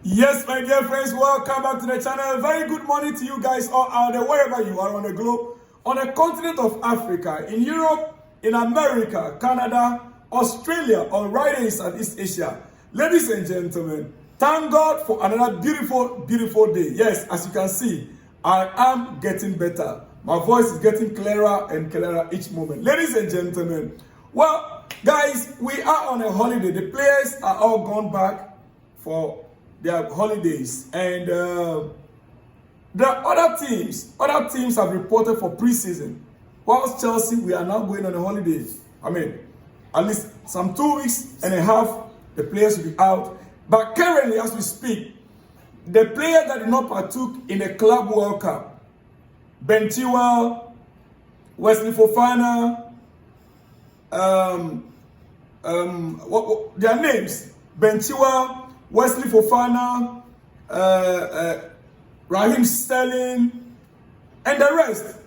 Yes, my dear friends, welcome back to the channel. Very good morning to you guys all out there, wherever you are on the globe, on the continent of Africa, in Europe, in America, Canada, Australia, or right in Southeast Asia. Ladies and gentlemen, thank God for another beautiful, beautiful day. Yes, as you can see, I am getting better. My voice is getting clearer and clearer each moment. Ladies and gentlemen, well, guys, we are on a holiday. The players are all gone back for their holidays, and there are other teams have reported for preseason, whilst Chelsea, we are now going on a holiday. I mean, at least some 2 weeks and a half the players will be out, but currently as we speak, the player that did not partook in the Club World Cup, Ben Chilwell, Wesley Fofana, their names, Ben Chilwell, Wesley Fofana, Raheem Sterling, and the rest,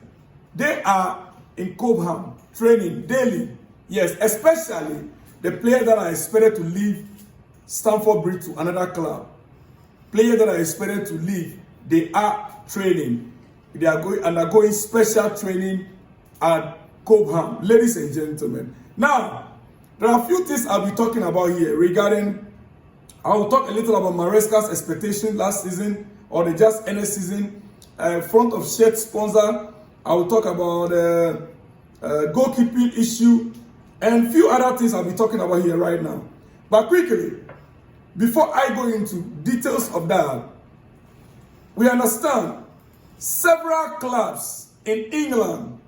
they are in Cobham training daily. Yes, especially the players that are expected to leave Stamford Bridge to another club. Players that are expected to leave, they are training. They are undergoing special training at Cobham, ladies and gentlemen. Now, there are a few things I'll be talking about here regarding. I will talk a little about Maresca's expectation last season, or the just ended season, front of shirt sponsor. I will talk about goalkeeping issue, and few other things I'll be talking about here right now. But quickly, before I go into details of that, we understand several clubs in England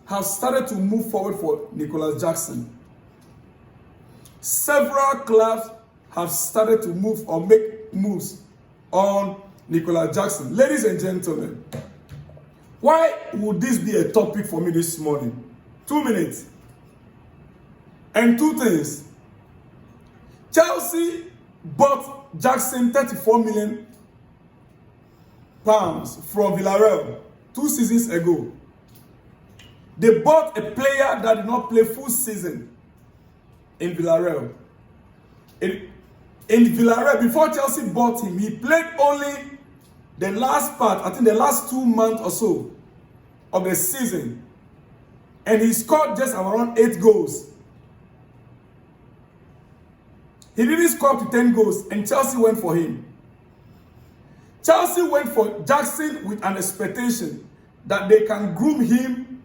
have started to move forward for Nicolas Jackson. Several clubs have started to move or make moves on Nicolas Jackson. Ladies and gentlemen, why would this be a topic for me this morning? 2 minutes. And two things. Chelsea bought Jackson £34 million from Villarreal 2 seasons ago. They bought a player that did not play full season in Villarreal. In Villarreal, before Chelsea bought him, he played only the last part, I think the last 2 months or so of the season. And he scored just around 8 goals. He didn't score up to 10 goals, and Chelsea went for him. Chelsea went for Jackson with an expectation that they can groom him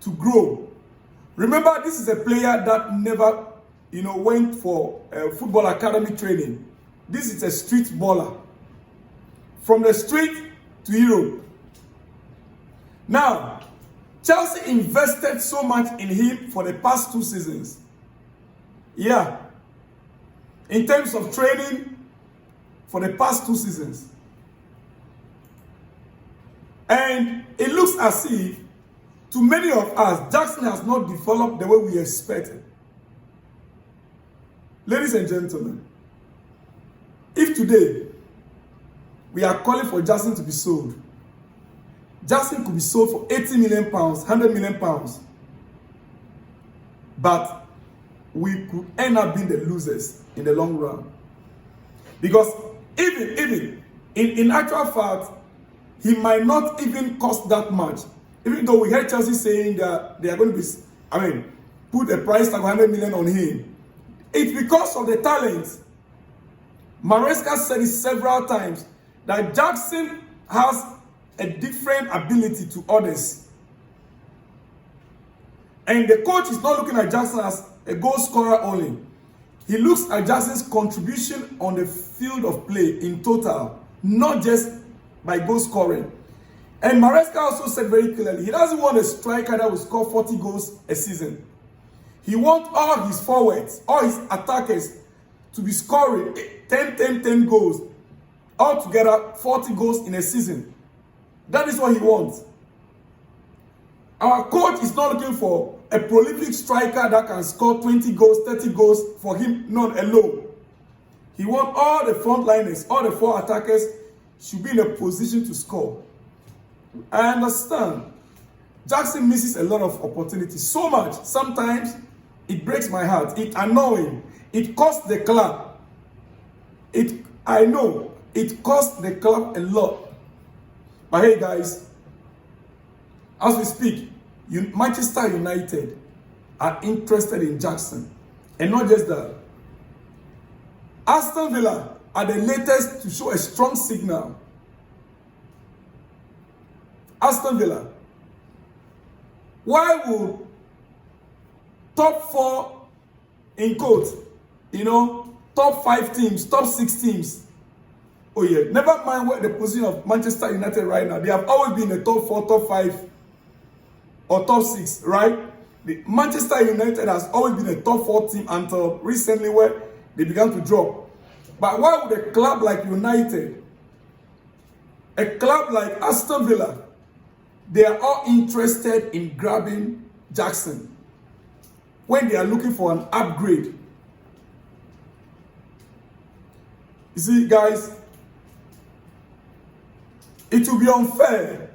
to grow. Remember, this is a player that never went for football academy training. This is a street baller. From the street to Europe. Now, Chelsea invested so much in him for the past 2 seasons. Yeah. In terms of training, for the past 2 seasons. And it looks as if, to many of us, Jackson has not developed the way we expected. Ladies and gentlemen, if today we are calling for Jackson to be sold, Jackson could be sold for £80 million, £100 million. But we could end up being the losers in the long run. Because even in actual fact, he might not even cost that much. Even though we heard Chelsea saying that they are going to be, put a price tag of £100 million on him. It's because of the talent. Maresca said it several times that Jackson has a different ability to others. And the coach is not looking at Jackson as a goal scorer only. He looks at Jackson's contribution on the field of play in total, not just by goal scoring. And Maresca also said very clearly, he doesn't want a striker that will score 40 goals a season. He wants all his forwards, all his attackers to be scoring 10 goals. Altogether, 40 goals in a season. That is what he wants. Our coach is not looking for a prolific striker that can score 20 goals, 30 goals for him, not alone. He wants all the frontliners, all the 4 attackers should be in a position to score. I understand. Jackson misses a lot of opportunities. So much. Sometimes it breaks my heart. It's annoying. It costs the club. It I know it cost the club a lot. But hey guys, as we speak, Manchester United are interested in Jackson. And not just that. Aston Villa are the latest to show a strong signal. Aston Villa. Why would top 4 in quotes, top 5 teams, top 6 teams? Oh yeah, never mind what the position of Manchester United right now. They have always been the top 4, top 5, or top 6, right? Manchester United has always been a top 4 team until recently where they began to drop. But why would a club like United, a club like Aston Villa, they are all interested in grabbing Jackson when they are looking for an upgrade? You see, guys, it will be unfair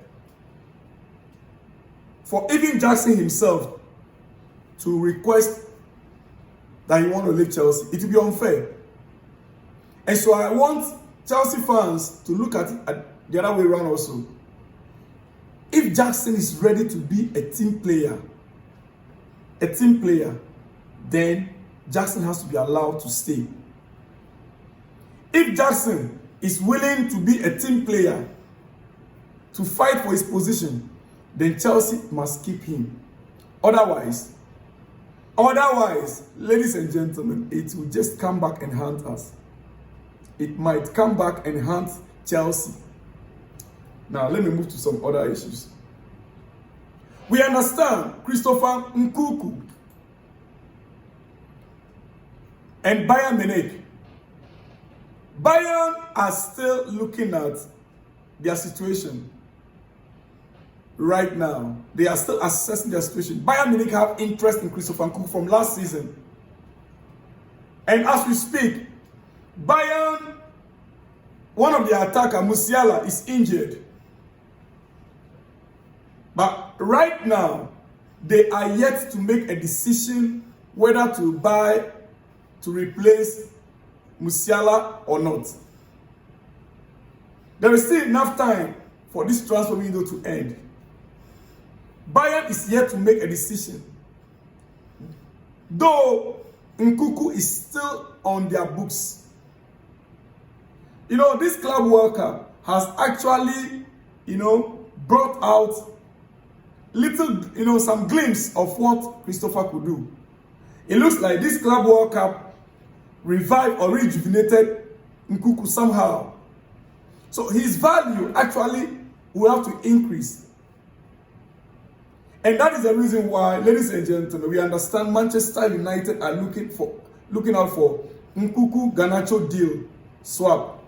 for even Jackson himself to request that he want to leave Chelsea. It will be unfair. And so I want Chelsea fans to look at it the other way around also. If Jackson is ready to be a team player, then Jackson has to be allowed to stay. If Jackson is willing to be a team player, to fight for his position, then Chelsea must keep him. Otherwise, ladies and gentlemen, it will just come back and haunt us. It might come back and haunt Chelsea. Now, let me move to some other issues. We understand Christopher Nkunku and Bayern Munich. Bayern are still looking at their situation right now. They are still assessing their situation. Bayern Munich have interest in Christopher Nkunku from last season. And as we speak, Bayern, one of their attacker, Musiala, is injured. But right now, they are yet to make a decision whether to buy, to replace Musiala or not. There is still enough time for this transfer window to end. Bayern is yet to make a decision. Though Nkunku is still on their books. This Club World Cup has actually, brought out little, some glimpse of what Christopher could do. It looks like this Club World Cup revived or rejuvenated Nkunku somehow. So his value actually will have to increase. And that is the reason why, ladies and gentlemen, we understand Manchester United are looking out for Nkunku Garnacho deal swap.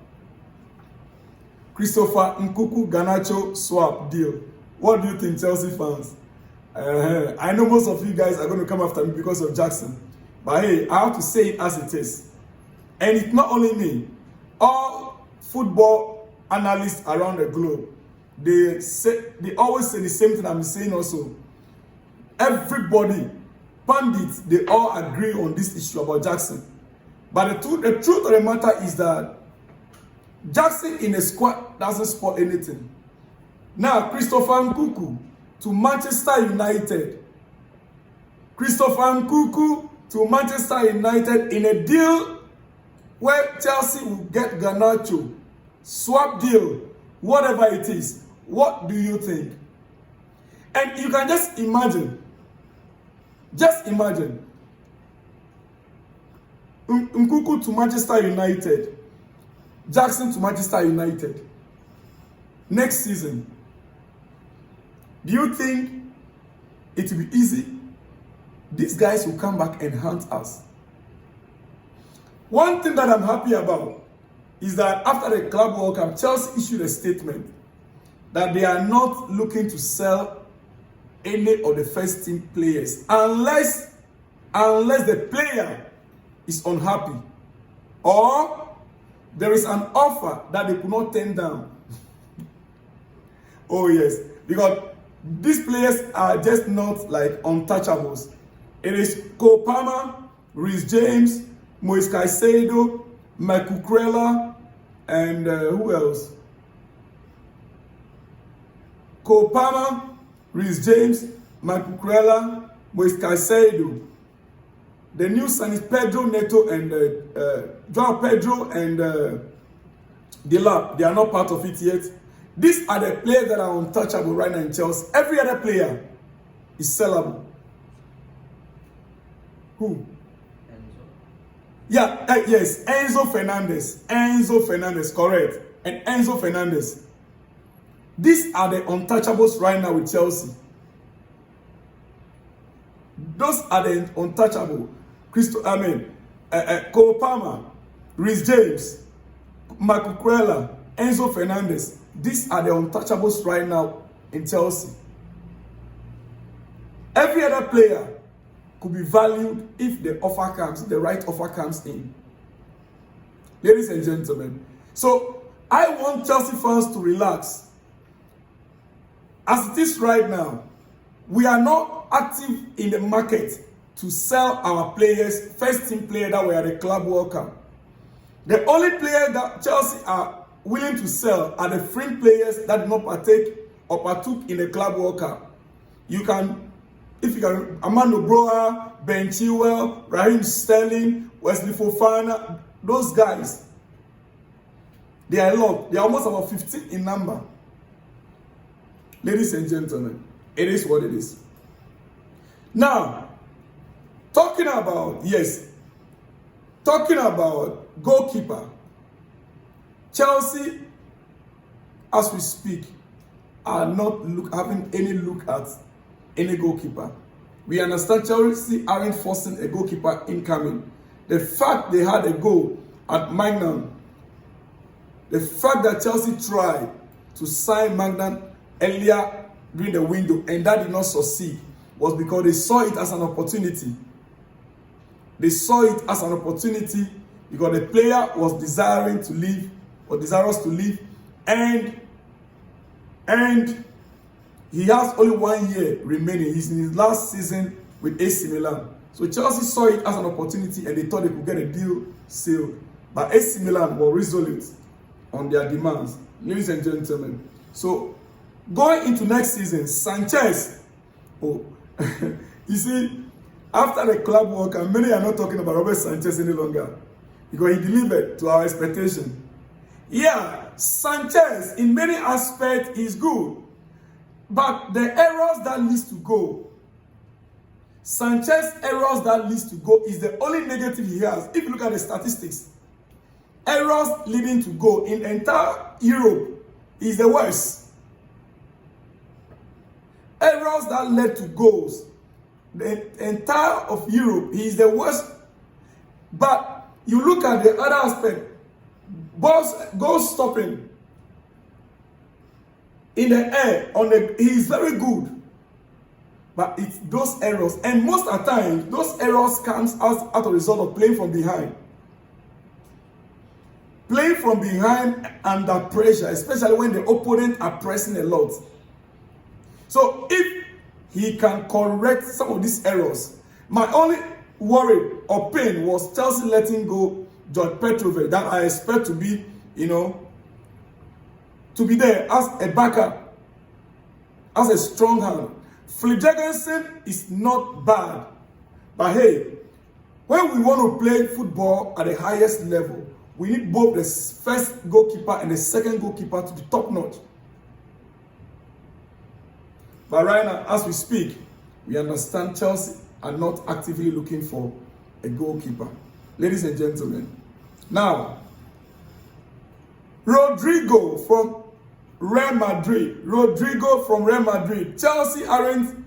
Christopher Nkunku Garnacho swap deal. What do you think, Chelsea fans? I know most of you guys are going to come after me because of Jackson. But hey, I have to say it as it is. And it's not only me. All football analysts around the globe, they always say the same thing I'm saying also. Everybody, pundits, they all agree on this issue about Jackson. But the truth of the matter is that Jackson in a squad doesn't spoil anything. Now, Christopher Nkunku to Manchester United. Christopher Nkunku to Manchester United in a deal where Chelsea will get Garnacho. Swap deal, whatever it is. What do you think? And you can just imagine. Nkunku to Manchester United. Jackson to Manchester United. Next season. Do you think it will be easy? These guys will come back and hunt us. One thing that I'm happy about is that after the Club World Cup, Chelsea issued a statement that they are not looking to sell any of the first team players unless the player is unhappy or there is an offer that they could not turn down. Oh yes, because these players are just not like untouchables. It is Cole Palmer, Reece James, Moise Caicedo, Michael Cucurella, and who else? Cole Palmer, Reece James, Michael Cucurella, Moise Caicedo. The new son is Pedro Neto and João Pedro and Delap. They are not part of it yet. These are the players that are untouchable right now in Chelsea. Every other player is sellable. Who? Yeah, yes, Enzo Fernandez. Enzo Fernandez, correct. And Enzo Fernandez. These are the untouchables right now with Chelsea. Those are the untouchable. Cole Palmer, Reece James, Michael Cucurella, Enzo Fernandez. These are the untouchables right now in Chelsea. Every other player could be valued if the offer comes, the right offer comes in. Ladies and gentlemen, so I want Chelsea fans to relax. As it is right now, we are not active in the market to sell our players, first team player that were at the Club World Cup. The only player that Chelsea are willing to sell are the fringe players that did not partake or partook in the Club World Cup. You can, if you can, Amando Broa, Ben Chilwell, Raheem Sterling, Wesley Fofana, those guys, they are a lot. They are almost about 15 in number. Ladies and gentlemen, it is what it is. Now, talking about goalkeeper, Chelsea, as we speak, are not having any look at any goalkeeper. We understand Chelsea aren't forcing a goalkeeper incoming. The fact they had a goal at Magnum, the fact that Chelsea tried to sign Magnum earlier during the window and that did not succeed was because they saw it as an opportunity. They saw it as an opportunity because the player was desirous to leave, and he has only 1 year remaining. He's in his last season with AC Milan. So Chelsea saw it as an opportunity and they thought they could get a deal sealed. But AC Milan were resolute on their demands. Ladies and gentlemen, so going into next season, Sanchez, you see, after the Club World Cup, many are not talking about Robert Sanchez any longer because he delivered to our expectation. Yeah, Sanchez, in many aspects, is good. But the errors that leads to goal, Sanchez errors that leads to goal is the only negative he has. If you look at the statistics, errors leading to goal in entire Europe is the worst. Errors that led to goals, the entire of Europe, he is the worst. But you look at the other aspect, goal stopping in the air, he is very good. But it's those errors, and most of the time, those errors comes out as a result of playing from behind. Playing from behind under pressure, especially when the opponent are pressing a lot. So if he can correct some of these errors, my only worry or pain was Chelsea letting go George Petrovic, that I expect to be, to be there as a backup, as a strong hand. Philip Jorgensen is not bad, but hey, when we want to play football at the highest level, we need both the first goalkeeper and the second goalkeeper to be top notch. But right now, as we speak, we understand Chelsea are not actively looking for a goalkeeper. Ladies and gentlemen, now, Rodrygo from Real Madrid. Rodrygo from Real Madrid. Chelsea aren't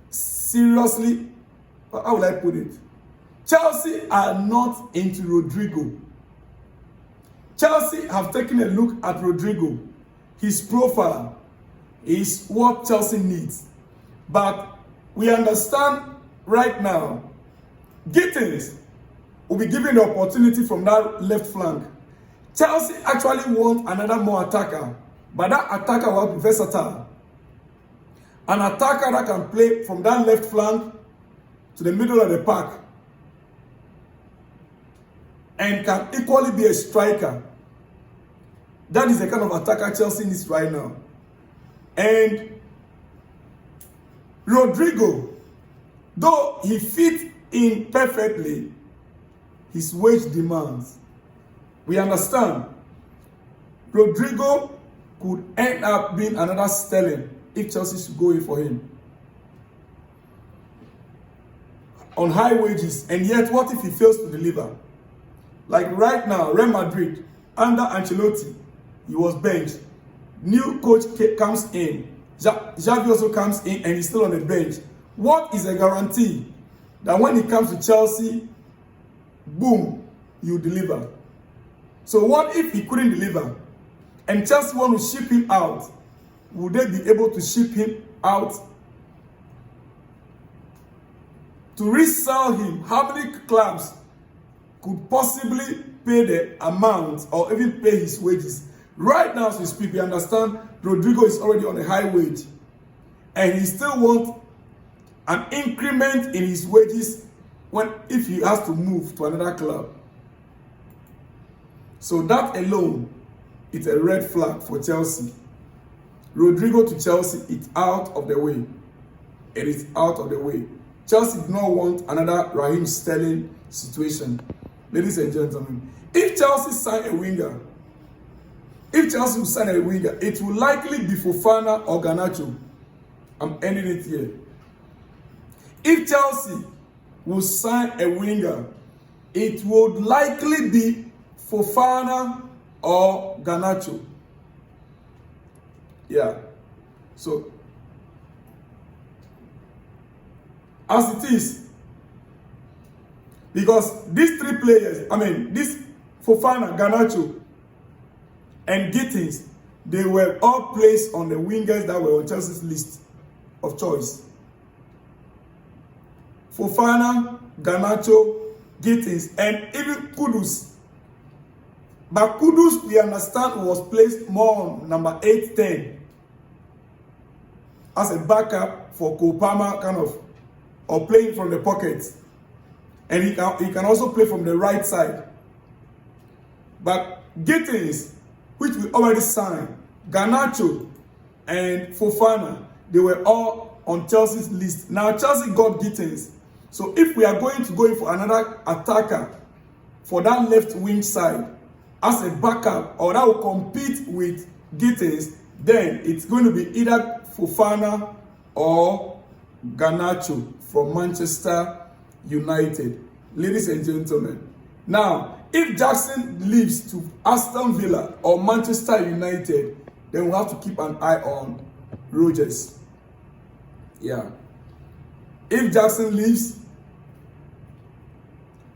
seriously, how will I put it? Chelsea are not into Rodrygo. Chelsea have taken a look at Rodrygo. His profile is what Chelsea needs. But we understand right now, Gittins will be given the opportunity from that left flank. Chelsea actually want another more attacker, but that attacker will be versatile. An attacker that can play from that left flank to the middle of the park. and can equally be a striker. That is the kind of attacker Chelsea needs right now. And Rodrygo, though he fits in perfectly, his wage demands. We understand. Rodrygo could end up being another Sterling if Chelsea should go in for him. On high wages, and yet what if he fails to deliver? Like right now, Real Madrid, under Ancelotti, he was benched. New coach comes in. Xavi also comes in and he's still on the bench. What is a guarantee that when he comes to Chelsea, boom, you deliver? So what if he couldn't deliver and Chelsea want to ship him out? Would they be able to ship him out? To resell him, how many clubs could possibly pay the amount or even pay his wages? Right now, as we speak, we understand Rodrygo is already on a high wage and he still wants an increment in his wages if he has to move to another club. So that alone is a red flag for Chelsea. Rodrygo to Chelsea, it's out of the way. It is out of the way. Chelsea do not want another Raheem Sterling situation. Ladies and gentlemen, if Chelsea sign a winger, it will likely be Fofana or Garnacho. I'm ending it here. If Chelsea will sign a winger, it would likely be Fofana or Garnacho. Yeah. So, as it is, because these three players, this Fofana, Garnacho, and Gittins, they were all placed on the wingers that were on Chelsea's list of choice. Fofana, Garnacho, Gittins, and even Kudus. But Kudus, we understand, was placed more on number 8-10 as a backup for Kopama, kind of, or playing from the pockets. And he can also play from the right side. But Gittins, which we already signed, Garnacho and Fofana, they were all on Chelsea's list. Now Chelsea got Gittins. So if we are going to go in for another attacker for that left wing side as a backup, or that will compete with Gittins, then it's going to be either Fofana or Garnacho from Manchester United. Ladies and gentlemen, now if Jackson leaves to Aston Villa or Manchester United, then we'll have to keep an eye on Rodgers. Yeah. If Jackson leaves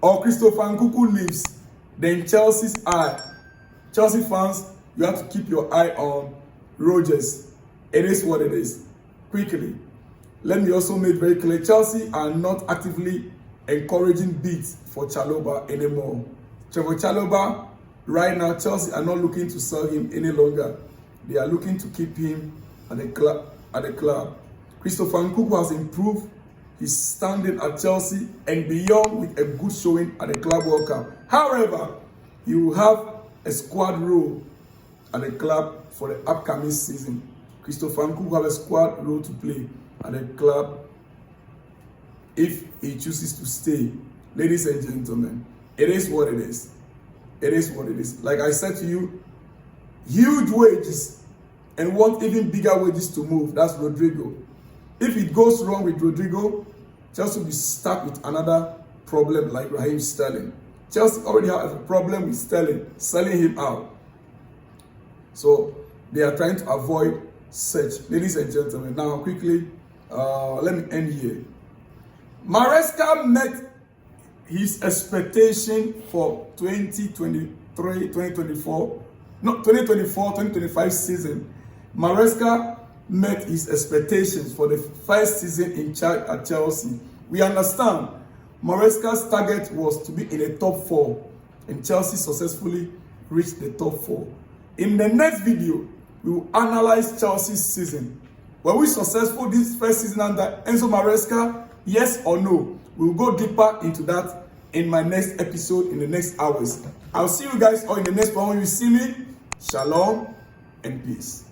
or Christopher Nkunku leaves, then Chelsea fans, you have to keep your eye on Rodgers. It is what it is. Quickly, let me also make very clear, Chelsea are not actively encouraging bids for Chalobah anymore. Trevor Chalobah, right now, Chelsea are not looking to sell him any longer. They are looking to keep him at the club. Christopher Nkunku has improved his standing at Chelsea and beyond with a good showing at the Club World Cup. However, he will have a squad role at the club for the upcoming season. Christopher Nkunku will have a squad role to play at the club if he chooses to stay. Ladies and gentlemen, it is what it is. It is what it is. Like I said to you, huge wages and want even bigger wages to move. That's Rodrygo. If it goes wrong with Rodrygo, Chelsea will be stuck with another problem like Raheem Sterling. Chelsea already have a problem with Sterling, selling him out. So they are trying to avoid such. Ladies and gentlemen, now quickly, let me end here. Maresca met his expectation for 2024-2025 season. Maresca met his expectations for the first season in charge at Chelsea. We understand Maresca's target was to be in the top 4, and Chelsea successfully reached the top 4. In the next video, we will analyze Chelsea's season. Were we successful this first season under Enzo Maresca? Yes or no? We will go deeper into that in my next episode in the next hours. I'll see you guys all in the next one. When you see me, shalom and peace.